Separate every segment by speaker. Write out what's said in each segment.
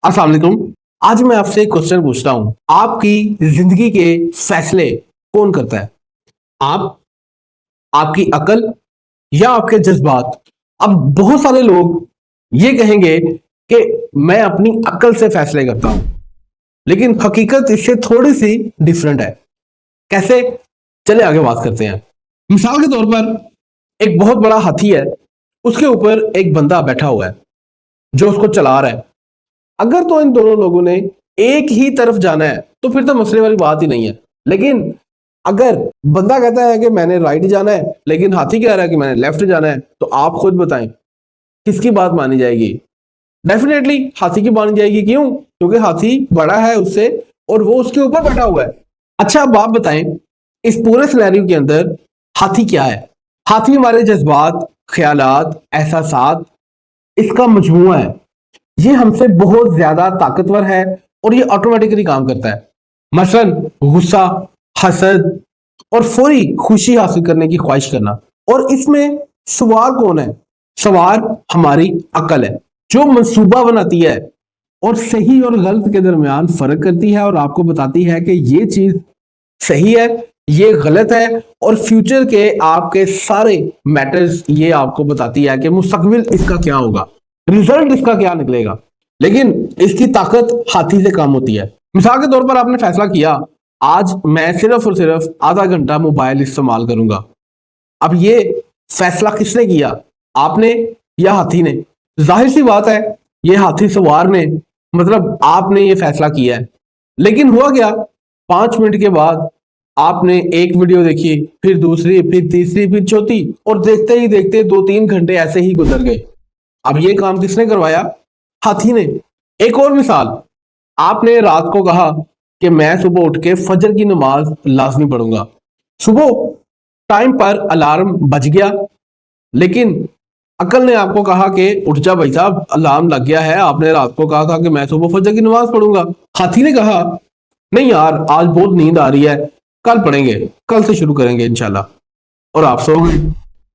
Speaker 1: अस्सलाम वालेकुम। आज मैं आपसे एक क्वेश्चन पूछता हूँ, आपकी जिंदगी के फैसले कौन करता है? आप, आपकी अकल या आपके जज्बात? अब बहुत सारे लोग ये कहेंगे कि मैं अपनी अकल से फैसले करता हूँ, लेकिन हकीकत इससे थोड़ी सी डिफरेंट है। कैसे? चले आगे बात करते हैं। मिसाल के तौर पर एक बहुत बड़ा हाथी है, उसके ऊपर एक बंदा बैठा हुआ है जो उसको चला रहा है। अगर तो इन दोनों लोगों ने एक ही तरफ जाना है तो फिर तो मसले वाली बात ही नहीं है। लेकिन अगर बंदा कहता है कि मैंने राइट जाना है लेकिन हाथी कह रहा है कि मैंने लेफ्ट जाना है, तो आप खुद बताएं किसकी बात मानी जाएगी? डेफिनेटली हाथी की मानी जाएगी। क्यों? क्योंकि हाथी बड़ा है उससे और वो उसके ऊपर बैठा हुआ है। अच्छा, अब आप बताएं, इस पूरे सिनेरियो के अंदर हाथी क्या है? हाथी हमारे जज्बात, ख्यालात, एहसासात, इसका मजमूआ है। ये हमसे बहुत ज्यादा ताकतवर है और ये ऑटोमेटिकली काम करता है। मसलन गुस्सा, हसद और फौरी खुशी हासिल करने की ख्वाहिश करना। और इसमें सवार कौन है? सवार हमारी अकल है, जो मंसूबा बनाती है और सही और गलत के दरमियान फर्क करती है और आपको बताती है कि ये चीज सही है, ये गलत है, और फ्यूचर के आपके सारे मैटर्स ये आपको बताती है कि मुस्तकबिल इसका क्या होगा, रिजल्ट इसका क्या निकलेगा। लेकिन इसकी ताकत हाथी से कम होती है। मिसाल के तौर पर आपने फैसला किया, आज मैं सिर्फ और सिर्फ आधा घंटा मोबाइल इस्तेमाल करूंगा। अब ये फैसला किसने किया? आपने या हाथी ने? जाहिर सी बात है ये हाथी सवार ने, मतलब आपने ये फैसला किया है। लेकिन हुआ क्या? 5 मिनट के बाद आपने एक वीडियो देखी, फिर दूसरी, फिर तीसरी, फिर चौथी, और देखते ही देखते 2-3 घंटे ऐसे ही गुजर गए। अब ये काम किसने करवाया? हाथी ने। एक और मिसाल, आपने रात को कहा कि मैं सुबह उठ के फजर की नमाज लाजमी पढ़ूंगा। सुबह टाइम पर अलार्म बज गया, लेकिन अकल ने आपको कहा कि उठ जा भाई साहब, अलार्म लग गया है। आपने रात को कहा था कि मैं सुबह फजर की नमाज पढ़ूंगा। हाथी ने कहा नहीं यार, आज बहुत नींद आ रही है, कल पढ़ेंगे, कल से शुरू करेंगे इंशाल्लाह, और आप सो गए।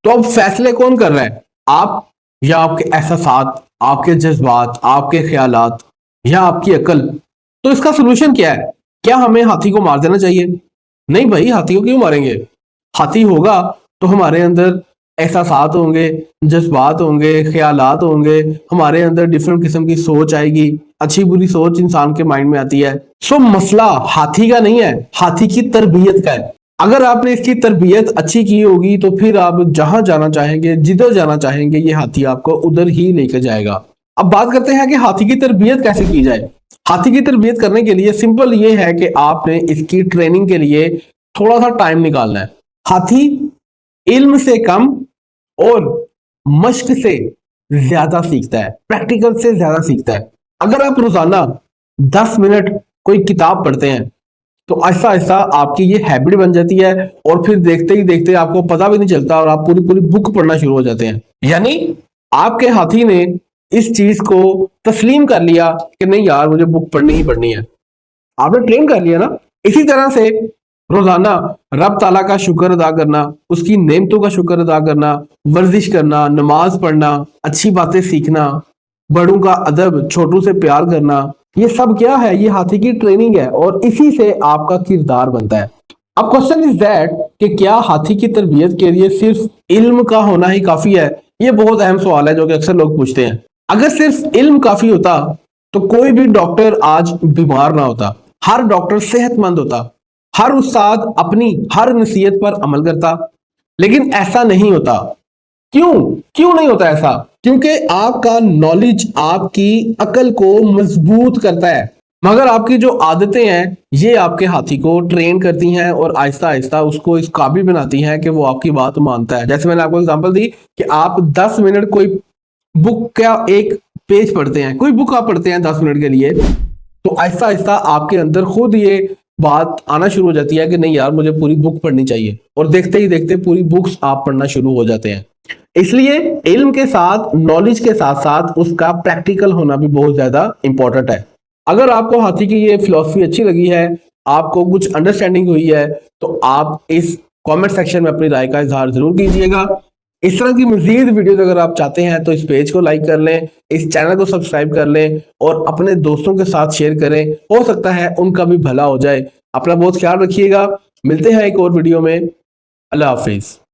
Speaker 1: तो अब फैसले कौन कर रहा है? आप या आपके एहसासात, आपके जज्बात, आपके ख्यालात, या आपकी अकल? तो इसका सोल्यूशन क्या है? क्या हमें हाथी को मार देना चाहिए? नहीं भाई, हाथी को क्यों मारेंगे? हाथी होगा तो हमारे अंदर एहसासात होंगे, जज्बात होंगे, ख्यालात होंगे, हमारे अंदर डिफरेंट किस्म की सोच आएगी, अच्छी बुरी सोच इंसान के माइंड में आती है। सो मसला हाथी का नहीं है, हाथी की तरबियत का है। अगर आपने इसकी तरबियत अच्छी की होगी तो फिर आप जहां जाना चाहेंगे, जिधर जाना चाहेंगे, ये हाथी आपको उधर ही लेकर जाएगा। अब बात करते हैं कि हाथी की तरबियत कैसे की जाए। हाथी की तरबियत करने के लिए सिंपल ये है कि आपने इसकी ट्रेनिंग के लिए थोड़ा सा टाइम निकालना है। हाथी इल्म से कम और मश्क से ज्यादा सीखता है, प्रैक्टिकल से ज्यादा सीखता है। अगर आप रोजाना 10 मिनट कोई किताब पढ़ते हैं तो आहिस्ता आहिस्ता आपकी ये हैबिट बन जाती है, और फिर देखते ही देखते आपको पता भी नहीं चलता और आप पूरी पूरी बुक पढ़ना शुरू हो जाते हैं। यानी आपके हाथी ने इस चीज को तस्लीम कर लिया कि नहीं यार, मुझे बुक पढ़नी ही पढ़नी है। आपने ट्रेन कर लिया ना। इसी तरह से रोजाना रब ताला का शुक्र अदा करना, उसकी नेमतों का शुक्र अदा करना, वर्जिश करना, नमाज पढ़ना, अच्छी बातें सीखना, बड़ों का अदब, छोटों से प्यार करना, ये सब क्या है? ये हाथी की ट्रेनिंग है और इसी से आपका किरदार बनता है। अब क्वेश्चन इज दैट कि क्या हाथी की तरबियत के लिए सिर्फ इल्म का होना ही काफी है? ये बहुत अहम सवाल है जो कि अक्सर लोग पूछते हैं। अगर सिर्फ इल्म काफी होता तो कोई भी डॉक्टर आज बीमार ना होता, हर डॉक्टर सेहतमंद होता, हर उस्ताद अपनी हर नसीहत पर अमल करता। लेकिन ऐसा नहीं होता। क्यों? क्यों नहीं होता ऐसा? क्योंकि आपका नॉलेज आपकी अकल को मजबूत करता है, मगर आपकी जो आदतें हैं ये आपके हाथी को ट्रेन करती हैं और आहिस्ता आहिस्ता उसको इस काबिल बनाती हैं कि वो आपकी बात मानता है। जैसे मैंने आपको एग्जांपल दी कि आप 10 मिनट कोई बुक का एक पेज पढ़ते हैं, कोई बुक आप पढ़ते हैं 10 मिनट के लिए, तो आहिस्ता आहिस्ता आपके अंदर खुद ये बात आना शुरू हो जाती है कि नहीं यार, मुझे पूरी बुक पढ़नी चाहिए, और देखते ही देखते पूरी बुक्स आप पढ़ना शुरू हो जाते हैं। इसलिए इल्म के साथ, नॉलेज के साथ साथ उसका प्रैक्टिकल होना भी बहुत ज्यादा इंपॉर्टेंट है। अगर आपको हाथी की ये फिलॉसफी अच्छी लगी है, आपको कुछ अंडरस्टैंडिंग हुई है, तो आप इस कमेंट सेक्शन में अपनी राय का इजहार जरूर कीजिएगा। اس طرح کی مزید ویڈیوز اگر آپ چاہتے ہیں تو اس پیج کو لائک کر لیں، اس چینل کو سبسکرائب کر لیں اور اپنے دوستوں کے ساتھ شیئر کریں، ہو سکتا ہے ان کا بھی بھلا ہو جائے۔ اپنا بہت خیال رکھیے گا، ملتے ہیں ایک اور ویڈیو میں۔ اللہ حافظ۔